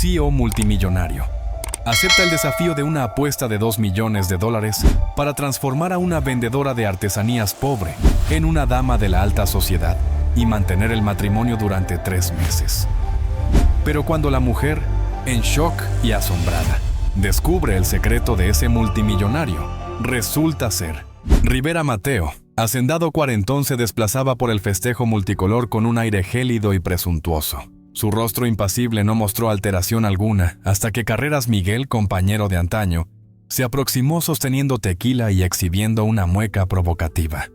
CEO multimillonario. Acepta el desafío de una apuesta de $2 millones para transformar a una vendedora de artesanías pobre en una dama de la alta sociedad y mantener el matrimonio durante 3 meses. Pero cuando la mujer, en shock y asombrada, descubre el secreto de ese multimillonario, resulta ser Rivera Mateo. Hacendado cuarentón se desplazaba por el festejo multicolor con un aire gélido y presuntuoso. Su rostro impasible no mostró alteración alguna hasta que Carreras Miguel, compañero de antaño, se aproximó sosteniendo tequila y exhibiendo una mueca provocativa.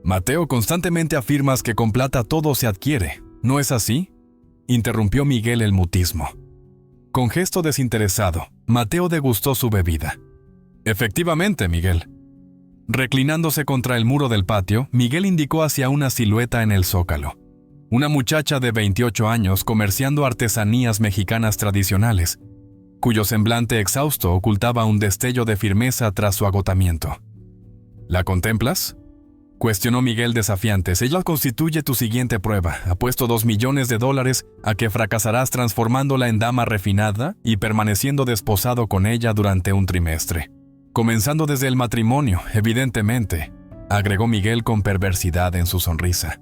«Mateo, constantemente afirmas que con plata todo se adquiere, ¿no es así?», interrumpió Miguel el mutismo. Con gesto desinteresado, Mateo degustó su bebida. «Efectivamente, Miguel». Reclinándose contra el muro del patio, Miguel indicó hacia una silueta en el zócalo. Una muchacha de 28 años comerciando artesanías mexicanas tradicionales, cuyo semblante exhausto ocultaba un destello de firmeza tras su agotamiento. «¿La contemplas?», cuestionó Miguel desafiante. «Ella constituye tu siguiente prueba. Apuesto $2 millones a que fracasarás transformándola en dama refinada y permaneciendo desposado con ella durante un trimestre. Comenzando desde el matrimonio, evidentemente», agregó Miguel con perversidad en su sonrisa.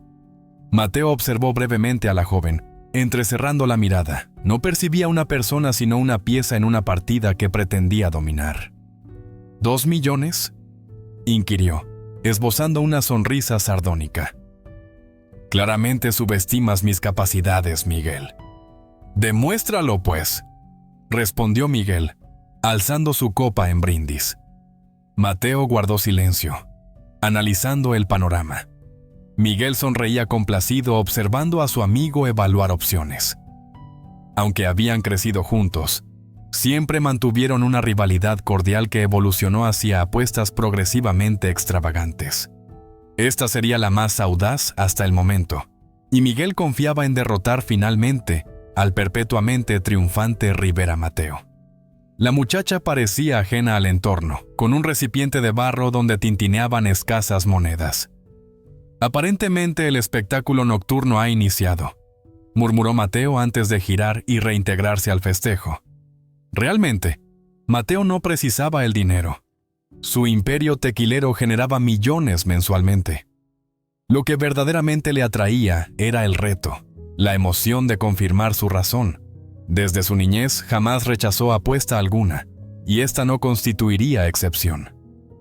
Mateo observó brevemente a la joven, entrecerrando la mirada. No percibía una persona sino una pieza en una partida que pretendía dominar. «¿2 millones?», inquirió, esbozando una sonrisa sardónica. «Claramente subestimas mis capacidades, Miguel». «Demuéstralo, pues», respondió Miguel, alzando su copa en brindis. Mateo guardó silencio, analizando el panorama. Miguel sonreía complacido observando a su amigo evaluar opciones. Aunque habían crecido juntos, siempre mantuvieron una rivalidad cordial que evolucionó hacia apuestas progresivamente extravagantes. Esta sería la más audaz hasta el momento, y Miguel confiaba en derrotar finalmente al perpetuamente triunfante Rivera Mateo. La muchacha parecía ajena al entorno, con un recipiente de barro donde tintineaban escasas monedas. «Aparentemente el espectáculo nocturno ha iniciado», murmuró Mateo antes de girar y reintegrarse al festejo. Realmente, Mateo no precisaba el dinero. Su imperio tequilero generaba millones mensualmente. Lo que verdaderamente le atraía era el reto, la emoción de confirmar su razón. Desde su niñez jamás rechazó apuesta alguna, y esta no constituiría excepción.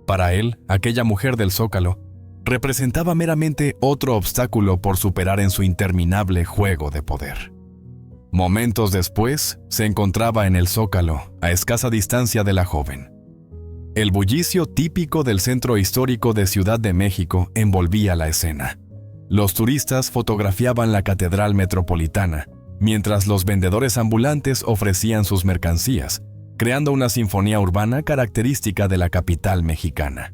Para él, aquella mujer del Zócalo representaba meramente otro obstáculo por superar en su interminable juego de poder. Momentos después, se encontraba en el Zócalo, a escasa distancia de la joven. El bullicio típico del centro histórico de Ciudad de México envolvía la escena. Los turistas fotografiaban la Catedral Metropolitana, mientras los vendedores ambulantes ofrecían sus mercancías, creando una sinfonía urbana característica de la capital mexicana.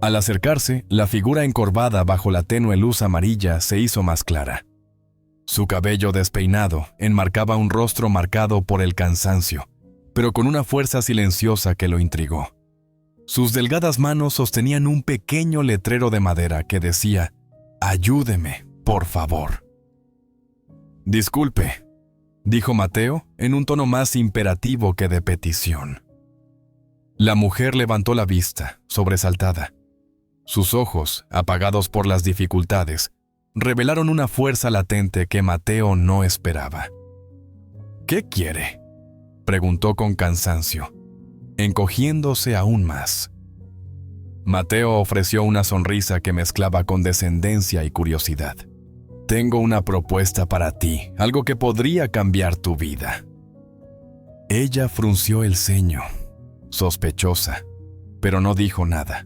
Al acercarse, la figura encorvada bajo la tenue luz amarilla se hizo más clara. Su cabello despeinado enmarcaba un rostro marcado por el cansancio, pero con una fuerza silenciosa que lo intrigó. Sus delgadas manos sostenían un pequeño letrero de madera que decía: «Ayúdeme, por favor». «Disculpe», dijo Mateo en un tono más imperativo que de petición. La mujer levantó la vista, sobresaltada. Sus ojos, apagados por las dificultades, revelaron una fuerza latente que Mateo no esperaba. «¿Qué quiere?», preguntó con cansancio, encogiéndose aún más. Mateo ofreció una sonrisa que mezclaba condescendencia y curiosidad. «Tengo una propuesta para ti, algo que podría cambiar tu vida». Ella frunció el ceño, sospechosa, pero no dijo nada.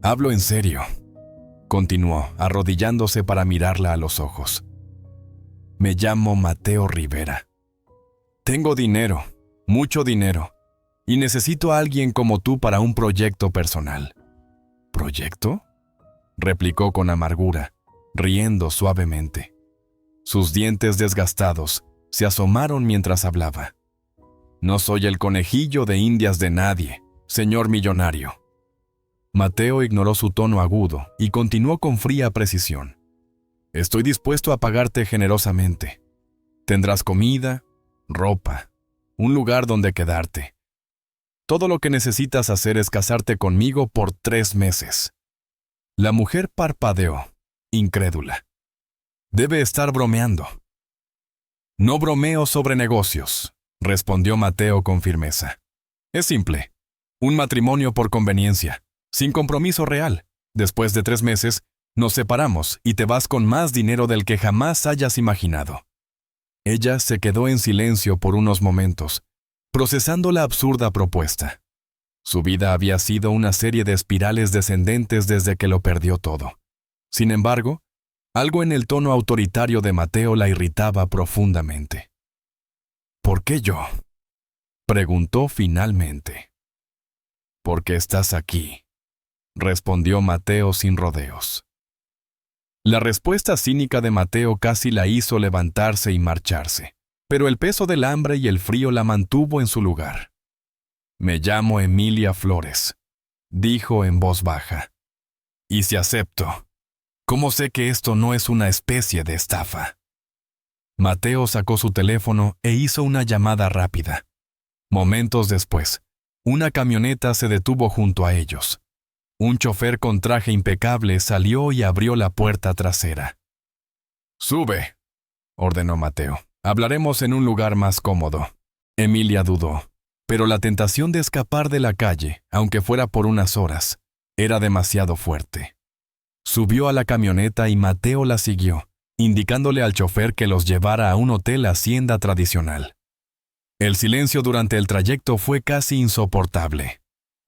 «Hablo en serio», continuó, arrodillándose para mirarla a los ojos. «Me llamo Mateo Rivera. Tengo dinero, mucho dinero, y necesito a alguien como tú para un proyecto personal». «¿Proyecto?», replicó con amargura, riendo suavemente. Sus dientes desgastados se asomaron mientras hablaba. «No soy el conejillo de indias de nadie, señor millonario». Mateo ignoró su tono agudo y continuó con fría precisión. «Estoy dispuesto a pagarte generosamente. Tendrás comida, ropa, un lugar donde quedarte. Todo lo que necesitas hacer es casarte conmigo por 3 meses. La mujer parpadeó, incrédula. Debe estar bromeando. No bromeo sobre negocios, respondió Mateo con firmeza. Es simple. Un matrimonio por conveniencia, sin compromiso real. Después de 3 meses, nos separamos y te vas con más dinero del que jamás hayas imaginado. Ella se quedó en silencio por unos momentos, procesando la absurda propuesta. Su vida había sido una serie de espirales descendentes desde que lo perdió todo. Sin embargo, algo en el tono autoritario de Mateo la irritaba profundamente. ¿Por qué yo?, preguntó finalmente. Porque estás aquí, respondió Mateo sin rodeos. La respuesta cínica de Mateo casi la hizo levantarse y marcharse, pero el peso del hambre y el frío la mantuvo en su lugar. Me llamo Emilia Flores, dijo en voz baja. Y si acepto, ¿cómo sé que esto no es una especie de estafa? Mateo sacó su teléfono e hizo una llamada rápida. Momentos después, una camioneta se detuvo junto a ellos. Un chofer con traje impecable salió y abrió la puerta trasera. «Sube», ordenó Mateo. «Hablaremos en un lugar más cómodo». Emilia dudó, pero la tentación de escapar de la calle, aunque fuera por unas horas, era demasiado fuerte. Subió a la camioneta y Mateo la siguió, indicándole al chofer que los llevara a un hotel hacienda tradicional. El silencio durante el trayecto fue casi insoportable.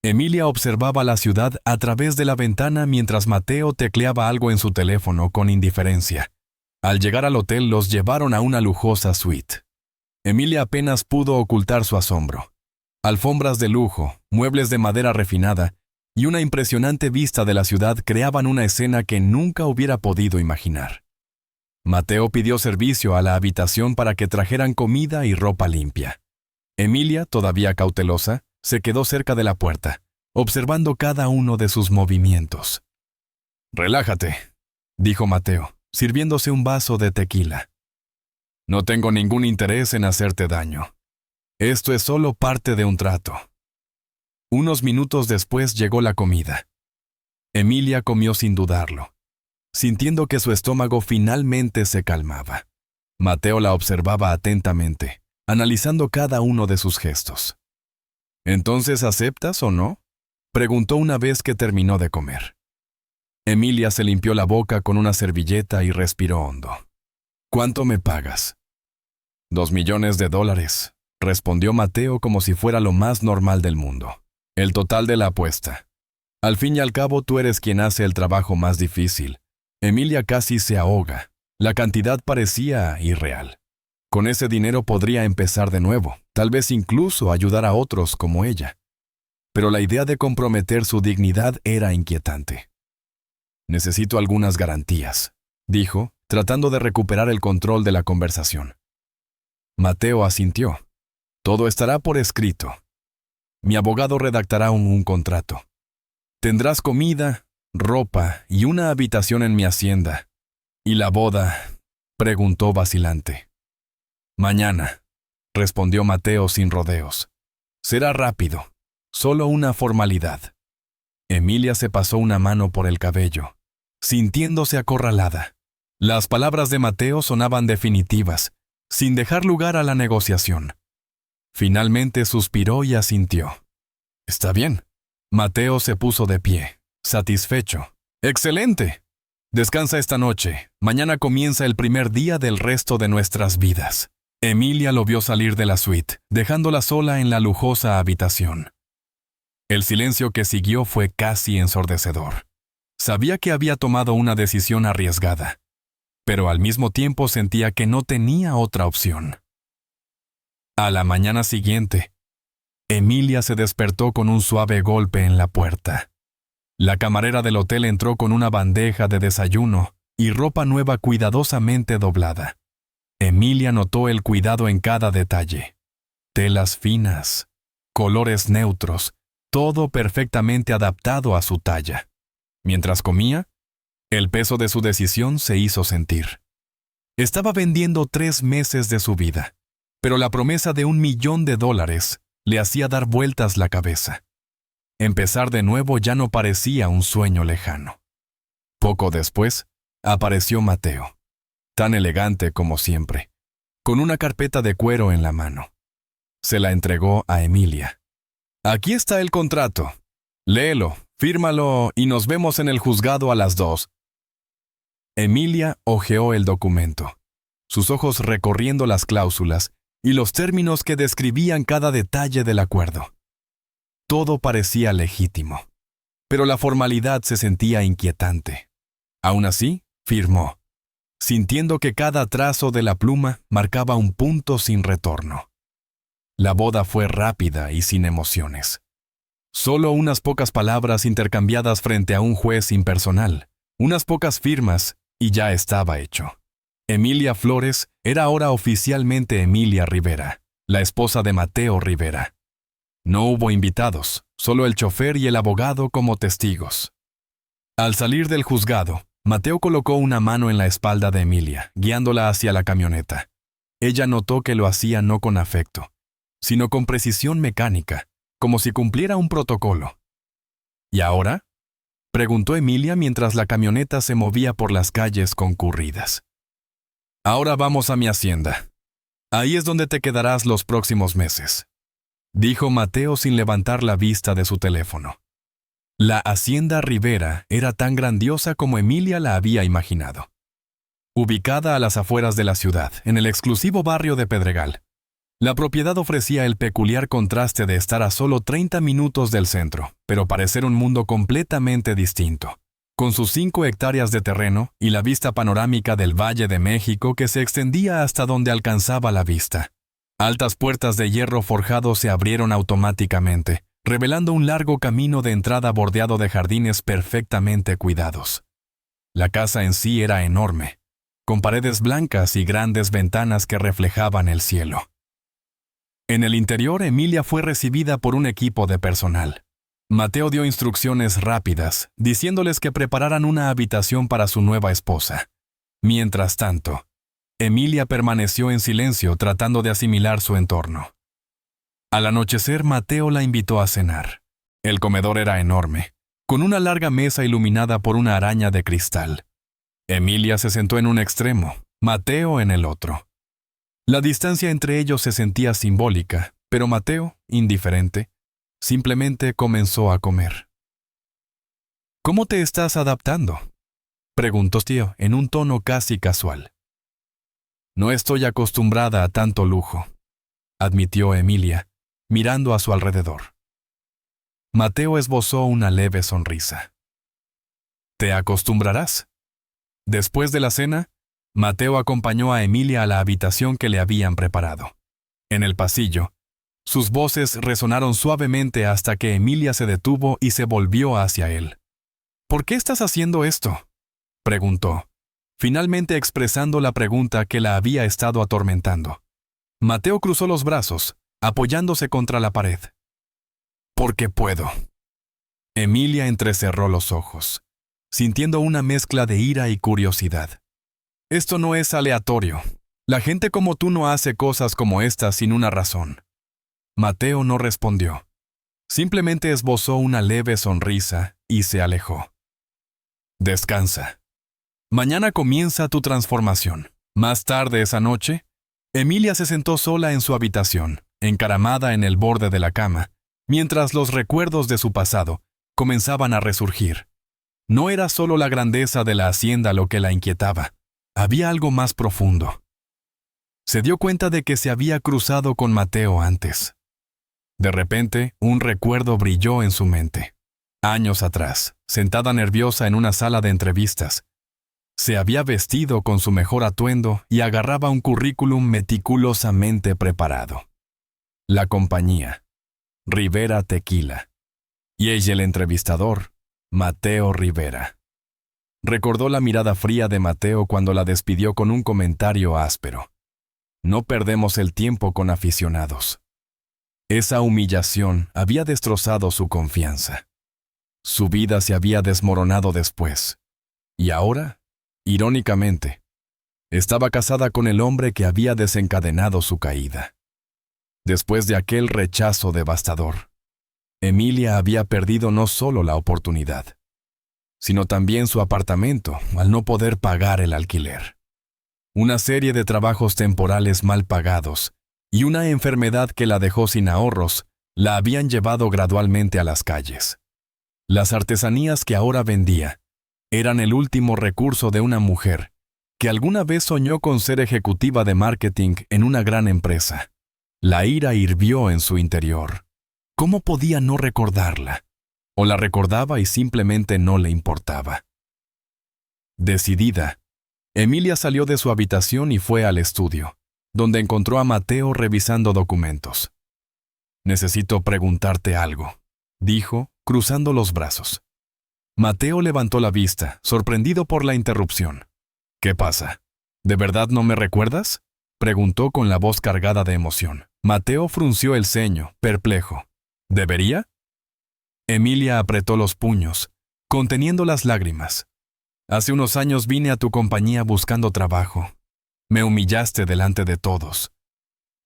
Emilia observaba la ciudad a través de la ventana mientras Mateo tecleaba algo en su teléfono con indiferencia. Al llegar al hotel los llevaron a una lujosa suite. Emilia apenas pudo ocultar su asombro. Alfombras de lujo, muebles de madera refinada y una impresionante vista de la ciudad creaban una escena que nunca hubiera podido imaginar. Mateo pidió servicio a la habitación para que trajeran comida y ropa limpia. Emilia, todavía cautelosa, se quedó cerca de la puerta, observando cada uno de sus movimientos. «Relájate», dijo Mateo, sirviéndose un vaso de tequila. «No tengo ningún interés en hacerte daño. Esto es solo parte de un trato». Unos minutos después llegó la comida. Emilia comió sin dudarlo, sintiendo que su estómago finalmente se calmaba. Mateo la observaba atentamente, analizando cada uno de sus gestos. «¿Entonces aceptas o no?», preguntó una vez que terminó de comer. Emilia se limpió la boca con una servilleta y respiró hondo. «¿Cuánto me pagas?». $2 millones, respondió Mateo como si fuera lo más normal del mundo. «El total de la apuesta. Al fin y al cabo tú eres quien hace el trabajo más difícil». Emilia casi se ahoga. La cantidad parecía irreal. Con ese dinero podría empezar de nuevo, tal vez incluso ayudar a otros como ella. Pero la idea de comprometer su dignidad era inquietante. «Necesito algunas garantías», dijo, tratando de recuperar el control de la conversación. Mateo asintió. «Todo estará por escrito. Mi abogado redactará un contrato. Tendrás comida, ropa y una habitación en mi hacienda. ¿Y la boda?», preguntó vacilante. «Mañana», respondió Mateo sin rodeos. «Será rápido, solo una formalidad». Emilia se pasó una mano por el cabello, sintiéndose acorralada. Las palabras de Mateo sonaban definitivas, sin dejar lugar a la negociación. Finalmente suspiró y asintió. «Está bien». Mateo se puso de pie, satisfecho. «¡Excelente! Descansa esta noche. Mañana comienza el primer día del resto de nuestras vidas». Emilia lo vio salir de la suite, dejándola sola en la lujosa habitación. El silencio que siguió fue casi ensordecedor. Sabía que había tomado una decisión arriesgada, pero al mismo tiempo sentía que no tenía otra opción. A la mañana siguiente, Emilia se despertó con un suave golpe en la puerta. La camarera del hotel entró con una bandeja de desayuno y ropa nueva cuidadosamente doblada. Emilia notó el cuidado en cada detalle. Telas finas, colores neutros, todo perfectamente adaptado a su talla. Mientras comía, el peso de su decisión se hizo sentir. Estaba vendiendo 3 meses de su vida, pero la promesa de $1.000.000 le hacía dar vueltas la cabeza. Empezar de nuevo ya no parecía un sueño lejano. Poco después, apareció Mateo, tan elegante como siempre, con una carpeta de cuero en la mano. Se la entregó a Emilia. «Aquí está el contrato. Léelo, fírmalo y nos vemos en el juzgado a las 2». Emilia hojeó el documento, sus ojos recorriendo las cláusulas y los términos que describían cada detalle del acuerdo. Todo parecía legítimo, pero la formalidad se sentía inquietante. Aún así, firmó, sintiendo que cada trazo de la pluma marcaba un punto sin retorno. La boda fue rápida y sin emociones. Solo unas pocas palabras intercambiadas frente a un juez impersonal, unas pocas firmas y ya estaba hecho. Emilia Flores era ahora oficialmente Emilia Rivera, la esposa de Mateo Rivera. No hubo invitados, solo el chofer y el abogado como testigos. Al salir del juzgado, Mateo colocó una mano en la espalda de Emilia, guiándola hacia la camioneta. Ella notó que lo hacía no con afecto, sino con precisión mecánica, como si cumpliera un protocolo. ¿Y ahora?, preguntó Emilia mientras la camioneta se movía por las calles concurridas. «Ahora vamos a mi hacienda. Ahí es donde te quedarás los próximos meses», dijo Mateo sin levantar la vista de su teléfono. La hacienda Rivera era tan grandiosa como Emilia la había imaginado. Ubicada a las afueras de la ciudad, en el exclusivo barrio de Pedregal, la propiedad ofrecía el peculiar contraste de estar a solo 30 minutos del centro, pero parecer un mundo completamente distinto, con sus 5 hectáreas de terreno y la vista panorámica del Valle de México que se extendía hasta donde alcanzaba la vista. Altas puertas de hierro forjado se abrieron automáticamente, revelando un largo camino de entrada bordeado de jardines perfectamente cuidados. La casa en sí era enorme, con paredes blancas y grandes ventanas que reflejaban el cielo. En el interior, Emilia fue recibida por un equipo de personal. Mateo dio instrucciones rápidas, diciéndoles que prepararan una habitación para su nueva esposa. Mientras tanto, Emilia permaneció en silencio tratando de asimilar su entorno. Al anochecer, Mateo la invitó a cenar. El comedor era enorme, con una larga mesa iluminada por una araña de cristal. Emilia se sentó en un extremo, Mateo en el otro. La distancia entre ellos se sentía simbólica, pero Mateo, indiferente, simplemente comenzó a comer. «¿Cómo te estás adaptando?», preguntó Tío en un tono casi casual. «No estoy acostumbrada a tanto lujo», admitió Emilia, mirando a su alrededor. Mateo esbozó una leve sonrisa. «Te acostumbrarás». Después de la cena, Mateo acompañó a Emilia a la habitación que le habían preparado. En el pasillo, sus voces resonaron suavemente hasta que Emilia se detuvo y se volvió hacia él. «¿Por qué estás haciendo esto?», preguntó, finalmente expresando la pregunta que la había estado atormentando. Mateo cruzó los brazos, apoyándose contra la pared. «Porque puedo». Emilia entrecerró los ojos, sintiendo una mezcla de ira y curiosidad. «Esto no es aleatorio. La gente como tú no hace cosas como esta sin una razón». Mateo no respondió. Simplemente esbozó una leve sonrisa y se alejó. «Descansa. Mañana comienza tu transformación». Más tarde esa noche, Emilia se sentó sola en su habitación, encaramada en el borde de la cama, mientras los recuerdos de su pasado comenzaban a resurgir. No era solo la grandeza de la hacienda lo que la inquietaba. Había algo más profundo. Se dio cuenta de que se había cruzado con Mateo antes. De repente, un recuerdo brilló en su mente. Años atrás, sentada nerviosa en una sala de entrevistas, se había vestido con su mejor atuendo y agarraba un currículum meticulosamente preparado. La compañía, Rivera Tequila. Y ella el entrevistador, Mateo Rivera. Recordó la mirada fría de Mateo cuando la despidió con un comentario áspero. «No perdemos el tiempo con aficionados». Esa humillación había destrozado su confianza. Su vida se había desmoronado después. Y ahora, irónicamente, estaba casada con el hombre que había desencadenado su caída. después de aquel rechazo devastador. Emilia había perdido no solo la oportunidad, sino también su apartamento al no poder pagar el alquiler. Una serie de trabajos temporales mal pagados y una enfermedad que la dejó sin ahorros la habían llevado gradualmente a las calles. Las artesanías que ahora vendía eran el último recurso de una mujer que alguna vez soñó con ser ejecutiva de marketing en una gran empresa. La ira hirvió en su interior. ¿Cómo podía no recordarla? O la recordaba y simplemente no le importaba. Decidida, Emilia salió de su habitación y fue al estudio, donde encontró a Mateo revisando documentos. «Necesito preguntarte algo», dijo, cruzando los brazos. Mateo levantó la vista, sorprendido por la interrupción. «¿Qué pasa? ¿De verdad no me recuerdas?», preguntó con la voz cargada de emoción. Mateo frunció el ceño, perplejo. «¿Debería?». Emilia apretó los puños, conteniendo las lágrimas. «Hace unos años vine a tu compañía buscando trabajo. Me humillaste delante de todos».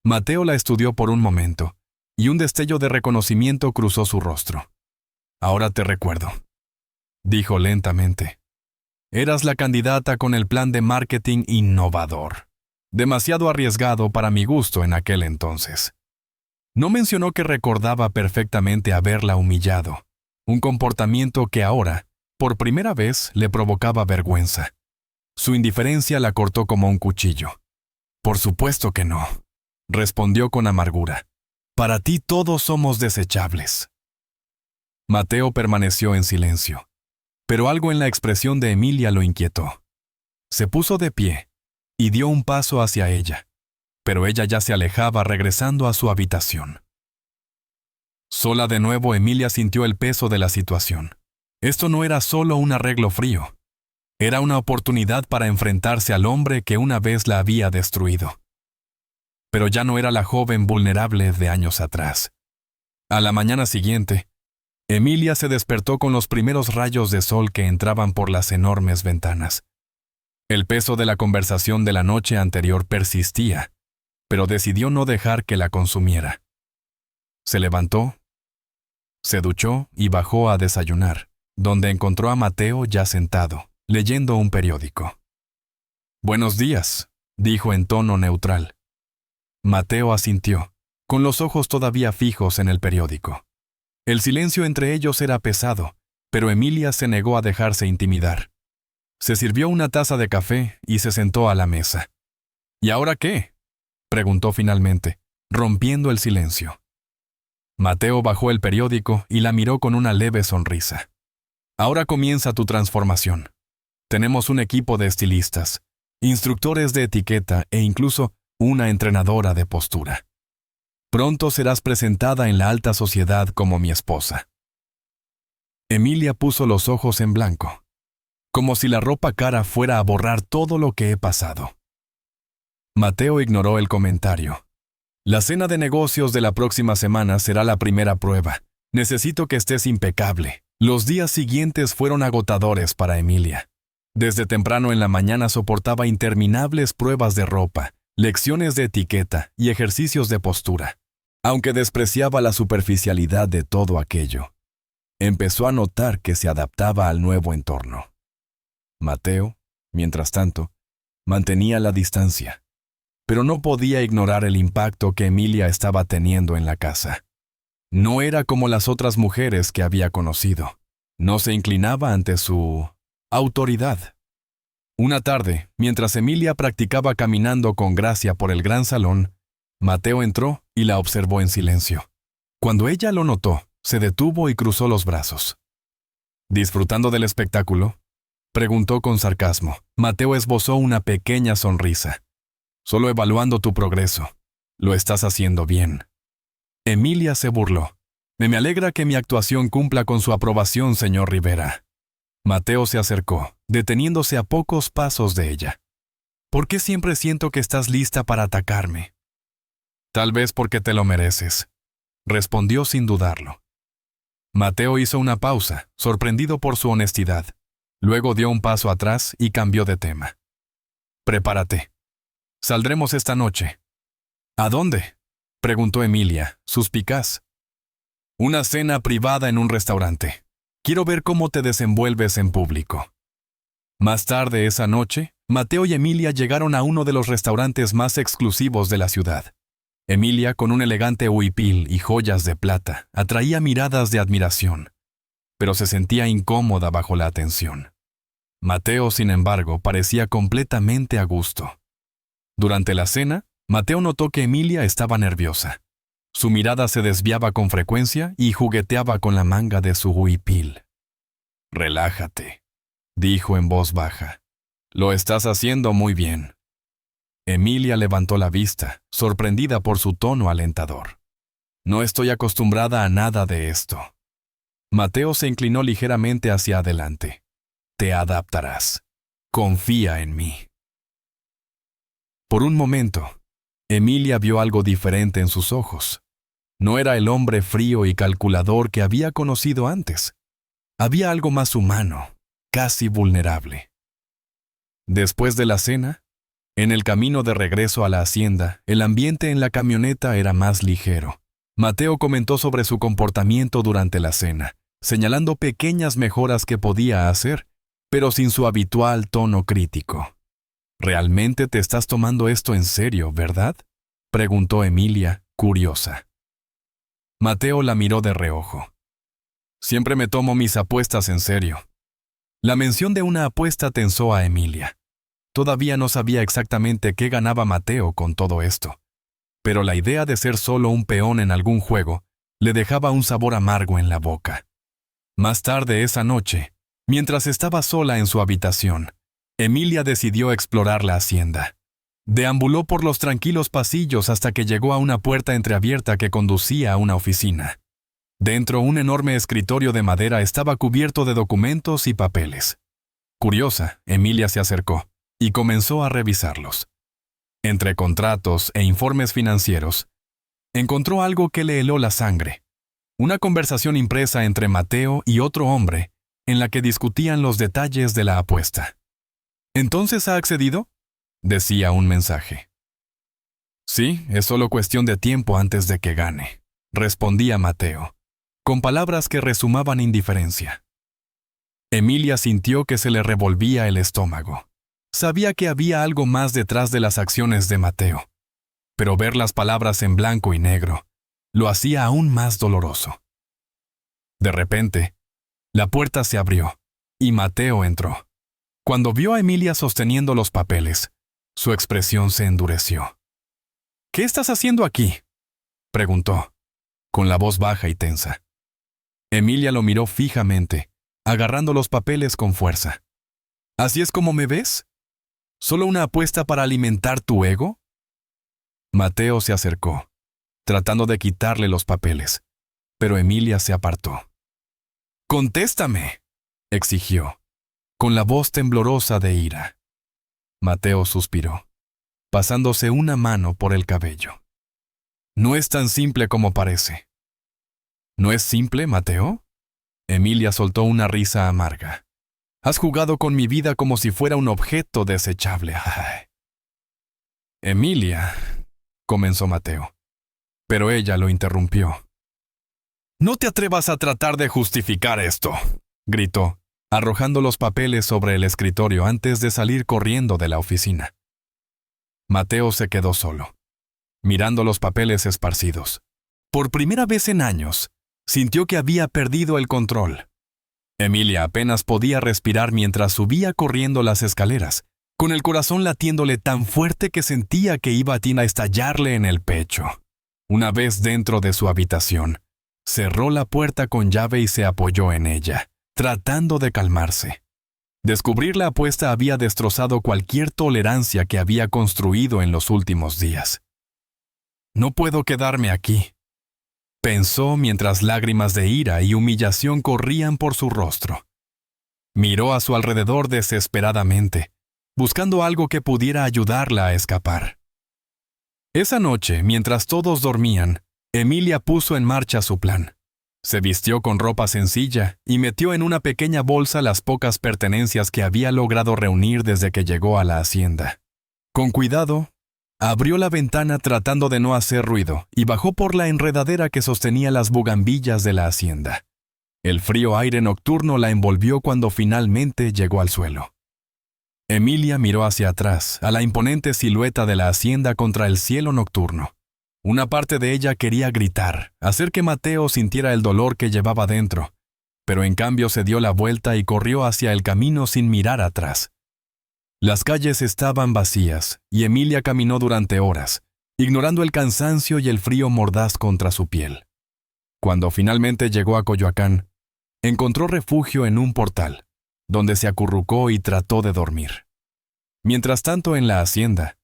Mateo la estudió por un momento, y un destello de reconocimiento cruzó su rostro. «Ahora te recuerdo», dijo lentamente. «Eras la candidata con el plan de marketing innovador. Demasiado arriesgado para mi gusto en aquel entonces». No mencionó que recordaba perfectamente haberla humillado, un comportamiento que ahora, por primera vez, le provocaba vergüenza. Su indiferencia la cortó como un cuchillo. «Por supuesto que no», respondió con amargura. «Para ti todos somos desechables». Mateo permaneció en silencio, pero algo en la expresión de Emilia lo inquietó. Se puso de pie y dio un paso hacia ella, pero ella ya se alejaba regresando a su habitación. Sola de nuevo, Emilia sintió el peso de la situación. Esto no era solo un arreglo frío. Era una oportunidad para enfrentarse al hombre que una vez la había destruido. Pero ya no era la joven vulnerable de años atrás. A la mañana siguiente, Emilia se despertó con los primeros rayos de sol que entraban por las enormes ventanas. El peso de la conversación de la noche anterior persistía, pero decidió no dejar que la consumiera. Se levantó, se duchó y bajó a desayunar, donde encontró a Mateo ya sentado, leyendo un periódico. «Buenos días», dijo en tono neutral. Mateo asintió, con los ojos todavía fijos en el periódico. El silencio entre ellos era pesado, pero Emilia se negó a dejarse intimidar. Se sirvió una taza de café y se sentó a la mesa. «¿Y ahora qué?», preguntó finalmente, rompiendo el silencio. Mateo bajó el periódico y la miró con una leve sonrisa. «Ahora comienza tu transformación. Tenemos un equipo de estilistas, instructores de etiqueta e incluso una entrenadora de postura. Pronto serás presentada en la alta sociedad como mi esposa». Emilia puso los ojos en blanco, como si la ropa cara fuera a borrar todo lo que he pasado. Mateo ignoró el comentario. «La cena de negocios de la próxima semana será la primera prueba. Necesito que estés impecable». Los días siguientes fueron agotadores para Emilia. Desde temprano en la mañana soportaba interminables pruebas de ropa, lecciones de etiqueta y ejercicios de postura. Aunque despreciaba la superficialidad de todo aquello, empezó a notar que se adaptaba al nuevo entorno. Mateo, mientras tanto, mantenía la distancia, pero no podía ignorar el impacto que Emilia estaba teniendo en la casa. No era como las otras mujeres que había conocido. No se inclinaba ante su autoridad. Una tarde, mientras Emilia practicaba caminando con gracia por el gran salón, Mateo entró y la observó en silencio. Cuando ella lo notó, se detuvo y cruzó los brazos. «¿Disfrutando del espectáculo?», preguntó con sarcasmo. Mateo esbozó una pequeña sonrisa. «Solo evaluando tu progreso. Lo estás haciendo bien». Emilia se burló. «Me alegra que mi actuación cumpla con su aprobación, señor Rivera». Mateo se acercó, deteniéndose a pocos pasos de ella. «¿Por qué siempre siento que estás lista para atacarme?». «Tal vez porque te lo mereces», respondió sin dudarlo. Mateo hizo una pausa, sorprendido por su honestidad. Luego dio un paso atrás y cambió de tema. «Prepárate. Saldremos esta noche». «¿A dónde?», Preguntó Emilia, suspicaz. Una cena privada en un restaurante. Quiero ver cómo te desenvuelves en público. Más tarde esa noche, Mateo y Emilia llegaron a uno de los restaurantes más exclusivos de la ciudad. Emilia, con un elegante huipil y joyas de plata, atraía miradas de admiración, pero se sentía incómoda bajo la atención. Mateo, sin embargo, parecía completamente a gusto. Durante la cena, Mateo notó que Emilia estaba nerviosa. Su mirada se desviaba con frecuencia y jugueteaba con la manga de su huipil. «Relájate», dijo en voz baja. «Lo estás haciendo muy bien». Emilia levantó la vista, sorprendida por su tono alentador. «No estoy acostumbrada a nada de esto». Mateo se inclinó ligeramente hacia adelante. «Te adaptarás. Confía en mí». Por un momento, Emilia vio algo diferente en sus ojos. No era el hombre frío y calculador que había conocido antes. Había algo más humano, casi vulnerable. Después de la cena, en el camino de regreso a la hacienda, el ambiente en la camioneta era más ligero. Mateo comentó sobre su comportamiento durante la cena, señalando pequeñas mejoras que podía hacer, pero sin su habitual tono crítico. «¿Realmente te estás tomando esto en serio, verdad?», preguntó Emilia, curiosa. Mateo la miró de reojo. «Siempre me tomo mis apuestas en serio». La mención de una apuesta tensó a Emilia. Todavía no sabía exactamente qué ganaba Mateo con todo esto, pero la idea de ser solo un peón en algún juego le dejaba un sabor amargo en la boca. Más tarde esa noche, mientras estaba sola en su habitación, Emilia decidió explorar la hacienda. Deambuló por los tranquilos pasillos hasta que llegó a una puerta entreabierta que conducía a una oficina. Dentro, un enorme escritorio de madera estaba cubierto de documentos y papeles. Curiosa, Emilia se acercó y comenzó a revisarlos. Entre contratos e informes financieros, encontró algo que le heló la sangre. Una conversación impresa entre Mateo y otro hombre, en la que discutían los detalles de la apuesta. «¿Entonces ha accedido?», decía un mensaje. «Sí, es solo cuestión de tiempo antes de que gane», respondía Mateo, con palabras que resumaban indiferencia. Emilia sintió que se le revolvía el estómago. Sabía que había algo más detrás de las acciones de Mateo, pero ver las palabras en blanco y negro lo hacía aún más doloroso. De repente, la puerta se abrió y Mateo entró. Cuando vio a Emilia sosteniendo los papeles, su expresión se endureció. «¿Qué estás haciendo aquí?», preguntó, con la voz baja y tensa. Emilia lo miró fijamente, agarrando los papeles con fuerza. «¿Así es como me ves? ¿Solo una apuesta para alimentar tu ego?». Mateo se acercó, tratando de quitarle los papeles, pero Emilia se apartó. «¡Contéstame!», exigió, con la voz temblorosa de ira. Mateo suspiró, pasándose una mano por el cabello. «No es tan simple como parece». «¿No es simple, Mateo?». Emilia soltó una risa amarga. «Has jugado con mi vida como si fuera un objeto desechable». Ay. «Emilia», comenzó Mateo, pero ella lo interrumpió. «No te atrevas a tratar de justificar esto», gritó, arrojando los papeles sobre el escritorio antes de salir corriendo de la oficina. Mateo se quedó solo, mirando los papeles esparcidos. Por primera vez en años, sintió que había perdido el control. Emilia apenas podía respirar mientras subía corriendo las escaleras, con el corazón latiéndole tan fuerte que sentía que iba a estallarle en el pecho. Una vez dentro de su habitación, cerró la puerta con llave y se apoyó en ella, tratando de calmarse. Descubrir la apuesta había destrozado cualquier tolerancia que había construido en los últimos días. «No puedo quedarme aquí», pensó mientras lágrimas de ira y humillación corrían por su rostro. Miró a su alrededor desesperadamente, buscando algo que pudiera ayudarla a escapar. Esa noche, mientras todos dormían, Emilia puso en marcha su plan. Se vistió con ropa sencilla y metió en una pequeña bolsa las pocas pertenencias que había logrado reunir desde que llegó a la hacienda. Con cuidado, Abrió la ventana tratando de no hacer ruido y bajó por la enredadera que sostenía las bugambillas de la hacienda. El frío aire nocturno la envolvió cuando finalmente llegó al suelo. Emilia miró hacia atrás, a la imponente silueta de la hacienda contra el cielo nocturno. Una parte de ella quería gritar, hacer que Mateo sintiera el dolor que llevaba dentro, pero en cambio se dio la vuelta y corrió hacia el camino sin mirar atrás. Las calles estaban vacías y Emilia caminó durante horas, ignorando el cansancio y el frío mordaz contra su piel. Cuando finalmente llegó a Coyoacán, encontró refugio en un portal, donde se acurrucó y trató de dormir. Mientras tanto, en la hacienda,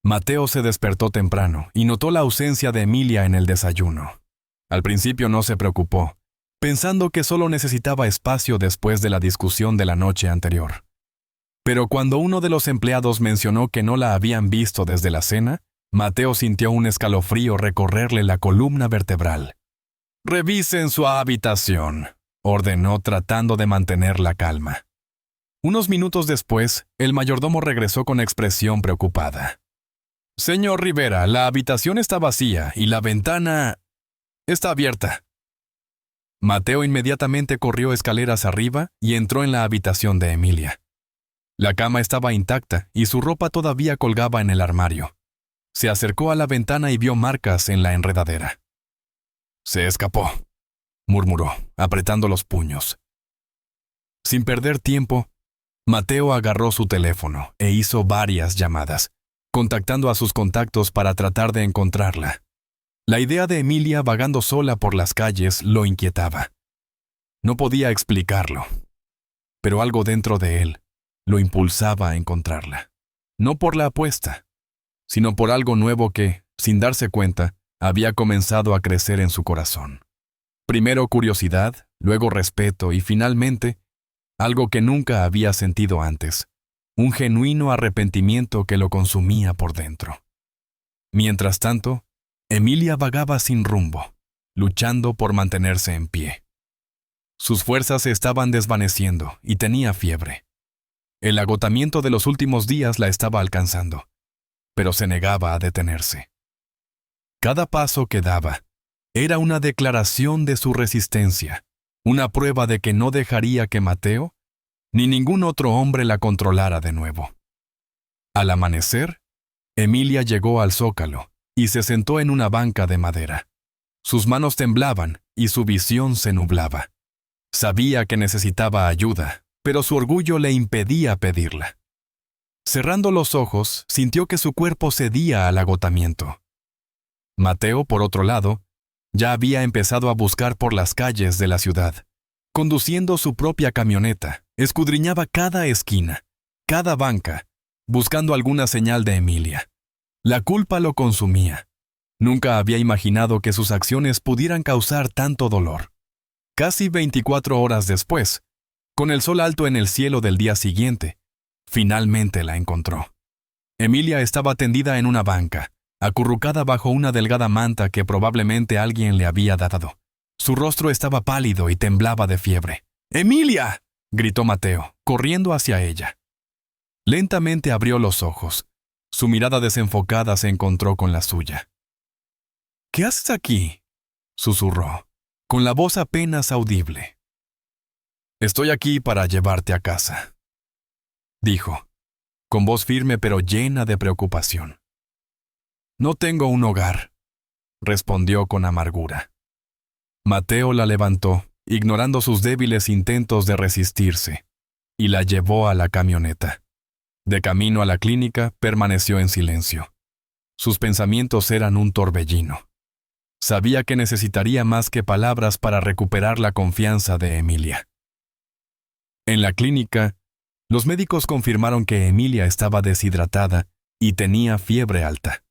Mateo se despertó temprano y notó la ausencia de Emilia en el desayuno. Al principio no se preocupó, pensando que solo necesitaba espacio después de la discusión de la noche anterior. Pero cuando uno de los empleados mencionó que no la habían visto desde la cena, Mateo sintió un escalofrío recorrerle la columna vertebral. «Revisen su habitación», ordenó tratando de mantener la calma. Unos minutos después, el mayordomo regresó con expresión preocupada. «Señor Rivera, la habitación está vacía y la ventana está abierta». Mateo inmediatamente corrió escaleras arriba y entró en la habitación de Emilia. La cama estaba intacta y su ropa todavía colgaba en el armario. Se acercó a la ventana y vio marcas en la enredadera. «Se escapó», murmuró, apretando los puños. Sin perder tiempo, Mateo agarró su teléfono e hizo varias llamadas, contactando a sus contactos para tratar de encontrarla. La idea de Emilia vagando sola por las calles lo inquietaba. No podía explicarlo, pero algo dentro de él lo impulsaba a encontrarla. No por la apuesta, sino por algo nuevo que, sin darse cuenta, había comenzado a crecer en su corazón. Primero curiosidad, luego respeto y finalmente, algo que nunca había sentido antes, un genuino arrepentimiento que lo consumía por dentro. Mientras tanto, Emilia vagaba sin rumbo, luchando por mantenerse en pie. Sus fuerzas se estaban desvaneciendo y tenía fiebre. El agotamiento de los últimos días la estaba alcanzando, pero se negaba a detenerse. Cada paso que daba era una declaración de su resistencia, una prueba de que no dejaría que Mateo ni ningún otro hombre la controlara de nuevo. Al amanecer, Emilia llegó al zócalo y se sentó en una banca de madera. Sus manos temblaban y su visión se nublaba. Sabía que necesitaba ayuda, pero su orgullo le impedía pedirla. Cerrando los ojos, sintió que su cuerpo cedía al agotamiento. Mateo, por otro lado, ya había empezado a buscar por las calles de la ciudad. Conduciendo su propia camioneta, escudriñaba cada esquina, cada banca, buscando alguna señal de Emilia. La culpa lo consumía. Nunca había imaginado que sus acciones pudieran causar tanto dolor. Casi 24 horas después, con el sol alto en el cielo del día siguiente, finalmente la encontró. Emilia estaba tendida en una banca, acurrucada bajo una delgada manta que probablemente alguien le había dado. Su rostro estaba pálido y temblaba de fiebre. «¡Emilia!», gritó Mateo, corriendo hacia ella. Lentamente abrió los ojos. Su mirada desenfocada se encontró con la suya. «¿Qué haces aquí?», susurró, con la voz apenas audible. «Estoy aquí para llevarte a casa», dijo, con voz firme pero llena de preocupación. «No tengo un hogar», respondió con amargura. Mateo la levantó, ignorando sus débiles intentos de resistirse, y la llevó a la camioneta. De camino a la clínica, permaneció en silencio. Sus pensamientos eran un torbellino. Sabía que necesitaría más que palabras para recuperar la confianza de Emilia. En la clínica, los médicos confirmaron que Emilia estaba deshidratada y tenía fiebre alta.